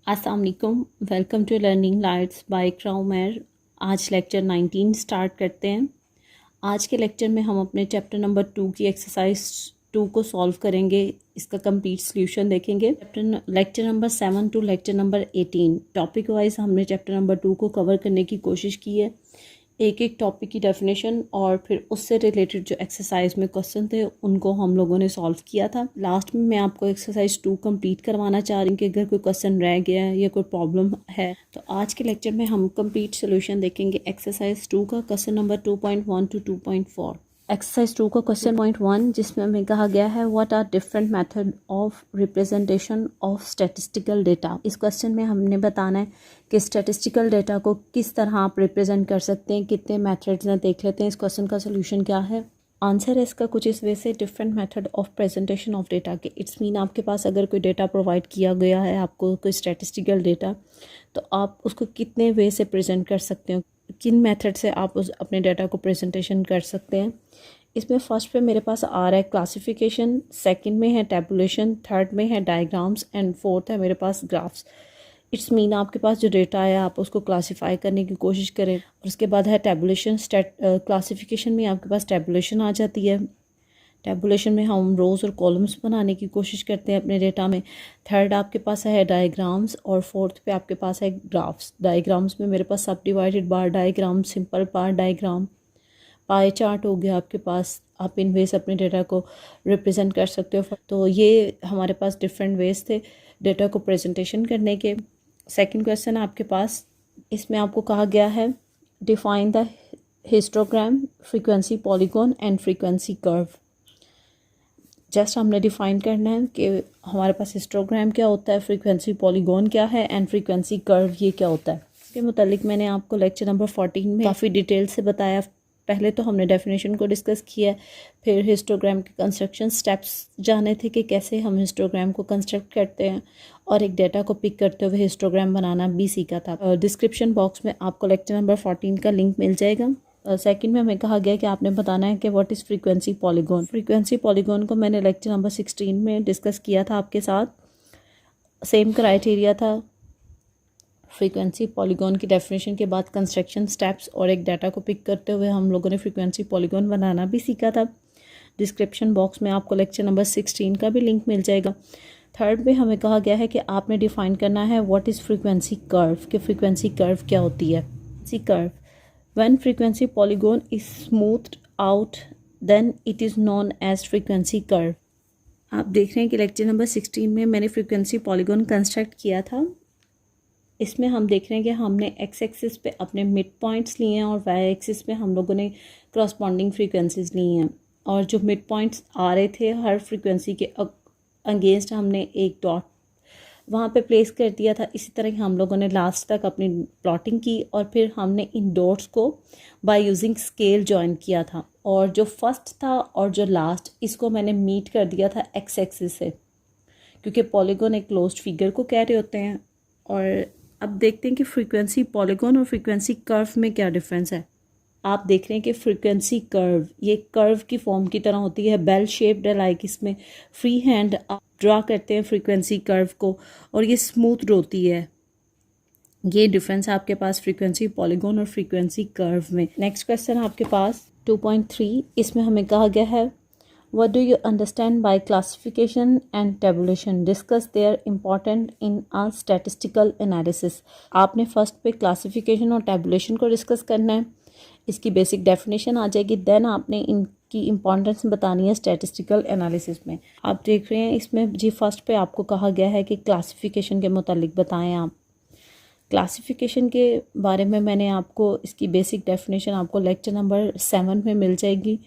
अस्सलाम वालेकुम, welcome to learning lights by क्राउमेर। आज लेक्चर 19 स्टार्ट करते हैं। आज के लेक्चर में हम अपने चैप्टर नंबर 2 की एक्सरसाइज 2 को सॉल्व करेंगे। इसका कंप्लीट सॉल्यूशन देखेंगे। Lecture number 7 to lecture number 18 topic wise हमने चैप्टर नंबर 2 को कवर करने की कोशिश की है। एक एक टॉपिक की डेफिनेशन और फिर उससे रिलेटेड जो एक्सरसाइज में क्वेश्चन थे उनको हम लोगों ने सॉल्व किया था। लास्ट में मैं आपको एक्सरसाइज 2 कंप्लीट करवाना चाह रही हूँ कि अगर कोई क्वेश्चन रह गया है या कोई प्रॉब्लम है तो आज के लेक्चर में हम कंप्लीट सोल्यूशन देखेंगे एक्सरसाइज 2 का, क्वेश्चन नंबर 2.1 टू 2.4। एक्सरसाइज 2 का क्वेश्चन पॉइंट 1 जिसमें हमें कहा गया है what are different method of representation of statistical data. इस क्वेश्चन में हमने बताना है कि स्टैटिस्टिकल डेटा को किस तरह आप रिप्रेजेंट कर सकते हैं, कितने मेथड्स हैं। देख लेते हैं इस क्वेश्चन का सोल्यूशन क्या है। आंसर है इसका कुछ इस वे से, different method of presentation of data के इट्स मीन आपके पास अगर कोई डेटा प्रोवाइड किया गया है, आपको कोई स्टैटिस्टिकल डेटा, तो आप उसको कितने वे से प्रेजेंट कर सकते हो, किन मेथड से आप उस अपने डाटा को प्रेजेंटेशन कर सकते हैं। इसमें फर्स्ट पे मेरे पास आ रहा है क्लासिफिकेशन, सेकंड में है टैबुलेशन, थर्ड में है डायग्राम्स एंड फोर्थ है मेरे पास ग्राफ्स। इट्स मीन आपके पास जो डेटा है आप उसको क्लासीफाई करने की कोशिश करें। और उसके बाद है टैबुलेशन। क्लासिफिकेशन में आपके पास टैबुलेशन आ जाती है। टैबुलेशन में हम रोज़ और कॉलम्स बनाने की कोशिश करते हैं अपने डेटा में। थर्ड आपके पास है डायग्राम्स और फोर्थ पे आपके पास है ग्राफ्स। डायग्राम्स में मेरे पास सब divided bar diagram, simple bar diagram, pie chart हो गया आपके पास। आप इन वेज अपने डेटा को रिप्रेजेंट कर सकते हो। तो ये हमारे पास डिफरेंट वेज थे डेटा को प्रेजेंटेशन करने के। सेकंड क्वेश्चन आपके पास, इसमें आपको कहा गया है define the histogram, frequency polygon and frequency curve. Just हमने डिफ़ाइन करना है कि हमारे पास हिस्टोग्राम क्या होता है, फ्रीक्वेंसी पॉलीगॉन क्या है एंड फ्रीक्वेंसी कर्व ये क्या होता है। इसके मुतालिक मैंने आपको लेक्चर नंबर 14 में काफ़ी डिटेल से बताया। पहले तो हमने डेफिनेशन को डिस्कस किया, फिर हिस्टोग्राम के कंस्ट्रक्शन स्टेप्स जाने थे कि कैसे हम हिस्टोग्राम को कंस्ट्रक्ट करते हैं, और एक डेटा को पिक करते हुए हिस्टोग्राम बनाना भी सीखा था। डिस्क्रिप्शन बॉक्स में आपको लेक्चर नंबर 14 का लिंक मिल जाएगा। सेकंड में हमें कहा गया कि आपने बताना है कि what is frequency polygon. Frequency polygon को मैंने लेक्चर नंबर 16 में डिस्कस किया था आपके साथ। सेम क्राइटेरिया था। फ्रीक्वेंसी पॉलीगॉन की डेफिनेशन के बाद कंस्ट्रक्शन स्टेप्स और एक डाटा को पिक करते हुए हम लोगों ने फ्रीक्वेंसी पॉलीगॉन बनाना भी सीखा था। डिस्क्रिप्शन बॉक्स में आपको लेक्चर नंबर 16 का भी लिंक मिल जाएगा। थर्ड में हमें कहा गया है कि आपने डिफ़ाइन करना है व्हाट इज़ फ्रीक्वेंसी कर्व, कि फ्रीक्वेंसी कर्व क्या होती है। See curve, when frequency polygon is smoothed out then it is known as frequency curve। आप देख रहे हैं कि लेक्चर नंबर 16 में मैंने फ्रीक्वेंसी पॉलीगॉन कंस्ट्रक्ट किया था। इसमें हम देख रहे हैं कि हमने एक्स एक्सिस पे अपने मिड पॉइंट्स लिए हैं और वाई एक्सिस पे हम लोगों ने करस्पॉन्डिंग फ्रीक्वेंसीज ली हैं, और जो मिड पॉइंट्स आ रहे थे हर फ्रीक्वेंसी के अगेंस्ट हमने एक डॉट वहाँ पे प्लेस कर दिया था। इसी तरह हम लोगों ने लास्ट तक अपनी प्लॉटिंग की और फिर हमने इन डॉट्स को बाय यूजिंग स्केल जॉइन किया था, और जो फर्स्ट था और जो लास्ट इसको मैंने मीट कर दिया था एक्स एक्सिस से, क्योंकि पॉलीगॉन एक क्लोज्ड फिगर को कह रहे होते हैं। और अब देखते हैं कि फ्रीक्वेंसी पॉलीगॉन और फ्रीक्वेंसी कर्व में क्या डिफरेंस है। आप देख रहे हैं कि फ्रीक्वेंसी कर्व ये कर्व की फॉर्म की तरह होती है, बेल शेप्ड है, लाइक इसमें फ्री हैंड आप ड्रा करते हैं फ्रीक्वेंसी कर्व को, और ये स्मूथ होती है। ये डिफरेंस है आपके पास फ्रीक्वेंसी पॉलीगॉन और फ्रीक्वेंसी कर्व में। नेक्स्ट क्वेश्चन आपके पास 2.3, इसमें हमें कहा गया है What do you understand by classification and tabulation? Discuss their importance in a statistical analysis। आपने फर्स्ट पे क्लासिफिकेशन और टेबुलेशन को डिस्कस करना है, इसकी बेसिक डेफिनेशन आ जाएगी, देन आपने इनकी इंपॉर्टेंस बतानी है स्टैटिस्टिकल एनालिसिस में। आप देख रहे हैं इसमें जी फर्स्ट पे आपको कहा गया है कि क्लासिफिकेशन के मुतालिक बताएं आप। क्लासिफिकेशन के बारे में मैंने आपको इसकी बेसिक डेफिनेशन आपको लेक्चर नंबर 7 में मिल जाएगी,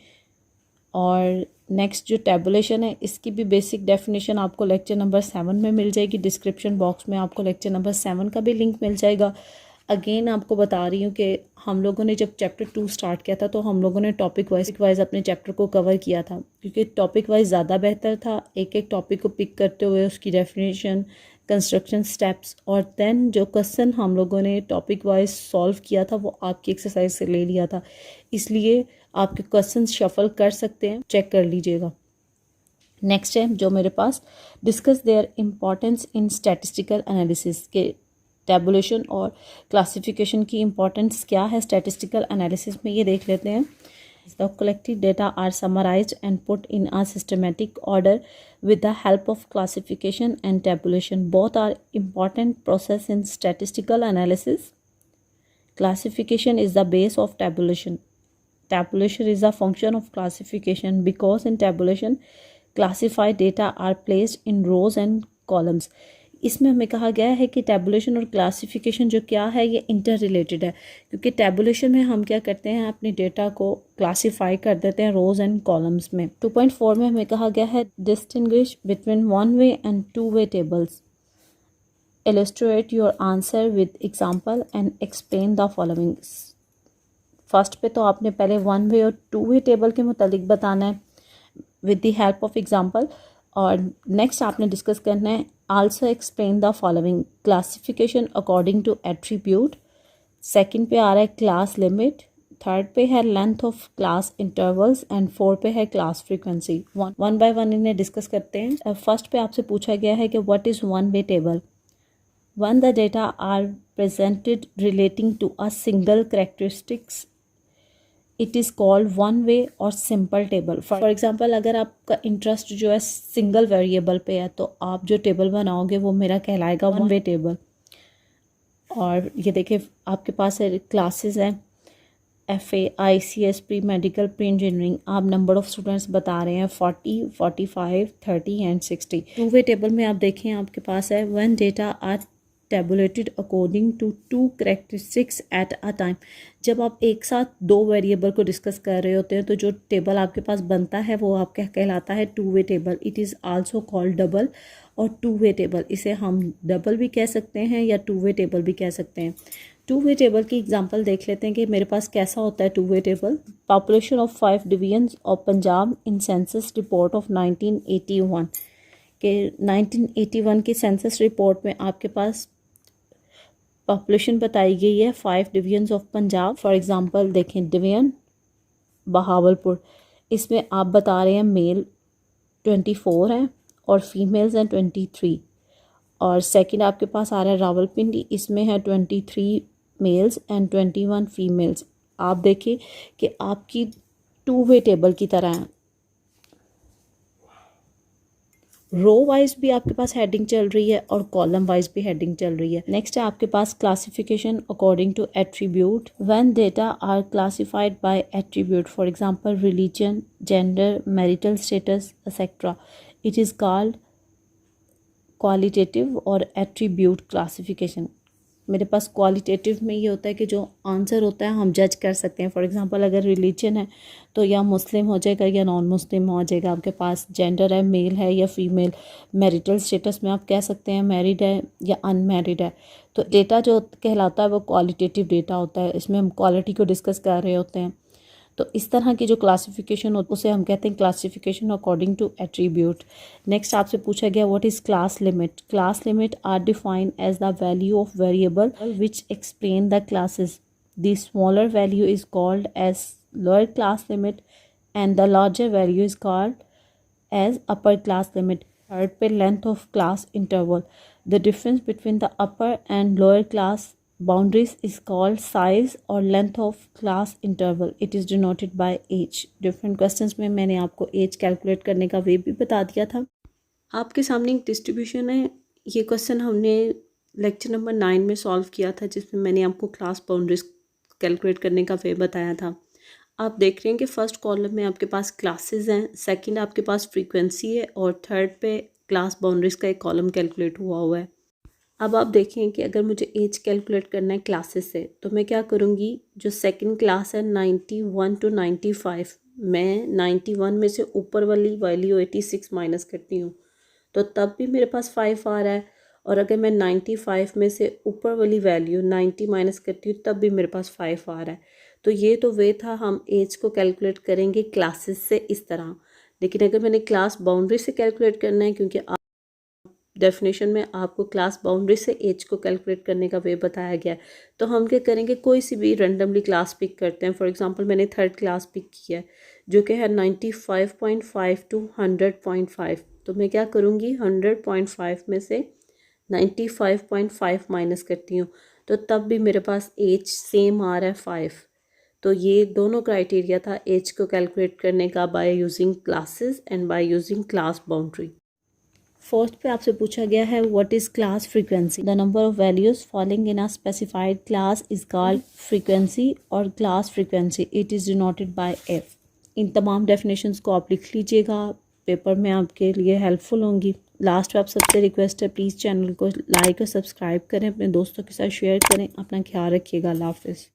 और नेक्स्ट जो टैबुलेशन है इसकी भी बेसिक डेफिनेशन आपको लेक्चर नंबर 7 में मिल जाएगी। डिस्क्रिप्शन बॉक्स में आपको लेक्चर नंबर 7 का भी लिंक मिल जाएगा। अगेन आपको बता रही हूँ कि हम लोगों ने जब चैप्टर 2 स्टार्ट किया था तो हम लोगों ने टॉपिक वाइज अपने चैप्टर को कवर किया था, क्योंकि टॉपिक वाइज ज़्यादा बेहतर था। एक एक टॉपिक को पिक करते हुए उसकी डेफिनेशन, कंस्ट्रक्शन स्टेप्स, और देन जो क्वेश्चन हम लोगों ने टॉपिक वाइज सॉल्व किया था वो आपकी एक्सरसाइज से ले लिया था। इसलिए आपके क्वेश्चन शफल कर सकते हैं, चेक कर लीजिएगा। नेक्स्ट है जो मेरे पास, discuss their importance in statistical analysis, के टेबुलेशन और क्लासिफिकेशन की इम्पोर्टेंस क्या है स्टैटिस्टिकल एनालिसिस में, ये देख लेते हैं. The collected data are summarized and put in a systematic order with the help of classification and tabulation. Both are important process in statistical analysis. Classification is the base of tabulation. Tabulation is a function of classification because in tabulation, classified data are placed in rows and columns. इसमें हमें कहा गया है कि tabulation और classification जो क्या है ये इंटर रिलेटेड है, क्योंकि टैबुलेशन में हम क्या करते हैं, अपने डेटा को क्लासीफाई कर देते हैं रोज एंड कॉलम्स में. 2.4 में हमें कहा गया है distinguish between one way and two way tables. Illustrate your answer with example and explain the following. First पे तो आपने पहले वन वे और टू वे टेबल के मुतालिक बताना है with the help of example, और नेक्स्ट आपने डिस्कस करना है also explain the following. Classification according to attribute. Second पे आ रहा है क्लास लिमिट. थर्ड पे है length of class intervals and fourth पे है class frequency. One by one इन्हें डिस्कस करते हैं. फर्स्ट पे आपसे पूछा गया है कि what is one way table. When the data are presented relating to a single characteristics, it is called one way और सिंपल टेबल. फॉर एग्जांपल अगर आपका इंटरेस्ट जो है सिंगल वेरिएबल पे है तो आप जो टेबल बनाओगे वो मेरा कहलाएगा वन वे टेबल. और ये देखिए आपके पास क्लासेस हैं FA, ICS, pre medical, pre engineering. आप नंबर ऑफ़ स्टूडेंट्स बता रहे हैं 40, 45, 30 एंड 60. टू वे टेबल में आप देखें आपके पास है when data are tabulated according to to characteristics at a time. जब आप एक साथ दो वेरिएबल को डिस्कस कर रहे होते हैं तो जो टेबल आपके पास बनता है वो आपका कहलाता है two way table. It is also called double और टू वे टेबल. इसे हम डबल भी कह सकते हैं या टू वे टेबल भी कह सकते हैं. टू वे टेबल की एग्जांपल देख लेते हैं कि मेरे पास कैसा होता है two way table. Population of 5 divisions of Punjab in census report of 1981 के 1981 की सेंसस रिपोर्ट में आपके पास पॉपुलेशन बताई गई है 5 divisions of Punjab. For example देखें डिवीजन बहावलपुर, इसमें आप बता रहे हैं मेल 24 हैं और फीमेल्स हैं 23. और सेकंड आपके पास आ रहा है रावलपिंडी, इसमें है 23 मेल्स एंड 21 फीमेल्स. आप देखिए कि आपकी टू वे टेबल की तरह है. रो वाइज भी आपके पास हेडिंग चल रही है और कॉलम वाइज भी हेडिंग चल रही है. नेक्स्ट है आपके पास classification according to attribute. When data are classified by attribute, for example religion, gender, marital status etcetera, it is called qualitative or attribute classification. मेरे पास क्वालिटेटिव में ये होता है कि जो आंसर होता है हम जज कर सकते हैं. फॉर एग्जांपल अगर रिलीजन है तो या मुस्लिम हो जाएगा या नॉन मुस्लिम हो जाएगा आपके पास. जेंडर है मेल है या फीमेल. मैरिटल स्टेटस में आप कह सकते हैं मैरिड है या अनमैरिड है. तो डेटा जो कहलाता है वो क्वालिटेटिव डेटा होता है. इसमें हम क्वालिटी को डिस्कस कर रहे होते हैं. तो इस तरह की जो क्लासिफिकेशन होती है उसे हम कहते हैं classification according to attribute. Next आपसे पूछा गया what is class limit. Class limit are defined as the value of variable which explain the classes. The smaller value is called as lower class limit and the larger value is called as upper class limit. Third पे length of class interval. The difference between the upper and lower class boundaries is called size और length of class interval. It is denoted by age. Different questions में मैंने आपको age calculate करने का वे भी बता दिया था. आपके सामने एक डिस्ट्रीब्यूशन है. ये क्वेश्चन हमने लेक्चर नंबर 9 में सॉल्व किया था जिसमें मैंने आपको क्लास बाउंड्रीज कैलकुलेट करने का वे बताया था. आप देख रहे हैं कि फर्स्ट कॉलम में आपके पास क्लासेस हैं, सेकंड आपके पास फ्रीक्वेंसी है और थर्ड पे क्लास बाउंड्रीज का एक कॉलम कैलकुलेट हुआ है. अब आप देखें कि अगर मुझे एज कैलकुलेट करना है क्लासेस से तो मैं क्या करूँगी. जो सेकंड क्लास है 91 to 95, मैं 91 में से ऊपर वाली वैल्यू 86 माइनस करती हूँ तो तब भी मेरे पास 5 आ रहा है. और अगर मैं 95 में से ऊपर वाली वैल्यू 90 माइनस करती हूँ तब भी मेरे पास 5 आ रहा है. तो ये तो वे था हम एज को कैलकुलेट करेंगे क्लासेस से इस तरह. लेकिन अगर मैंने क्लास बाउंड्री से कैलकुलेट करना है, क्योंकि डेफिनेशन में आपको क्लास बाउंड्री से एज को कैलकुलेट करने का वे बताया गया है, तो हम क्या करेंगे कोई सी भी रैंडमली क्लास पिक करते हैं. फॉर एग्जांपल मैंने थर्ड क्लास पिक किया है. जो कि है 95.5 टू 100.5। तो मैं क्या करूँगी, 100.5 में से 95.5 माइनस करती हूँ, तो तब भी मेरे पास एज सेम आ रहा है 5। तो ये दोनों क्राइटेरिया था एज को कैलकुलेट करने का, by using classes and by using class boundary. First पे आपसे पूछा गया है what is class frequency. The number of values falling in a specified class is called frequency, और class frequency it is denoted by f. इन तमाम definitions को आप लिख लीजिएगा, पेपर में आपके लिए हेल्पफुल होंगी। लास्ट में आप सबसे रिक्वेस्ट है, प्लीज़ चैनल को लाइक और सब्सक्राइब करें, अपने दोस्तों के साथ शेयर करें। अपना ख्याल रखिएगा। अल्लाह हाफिज़।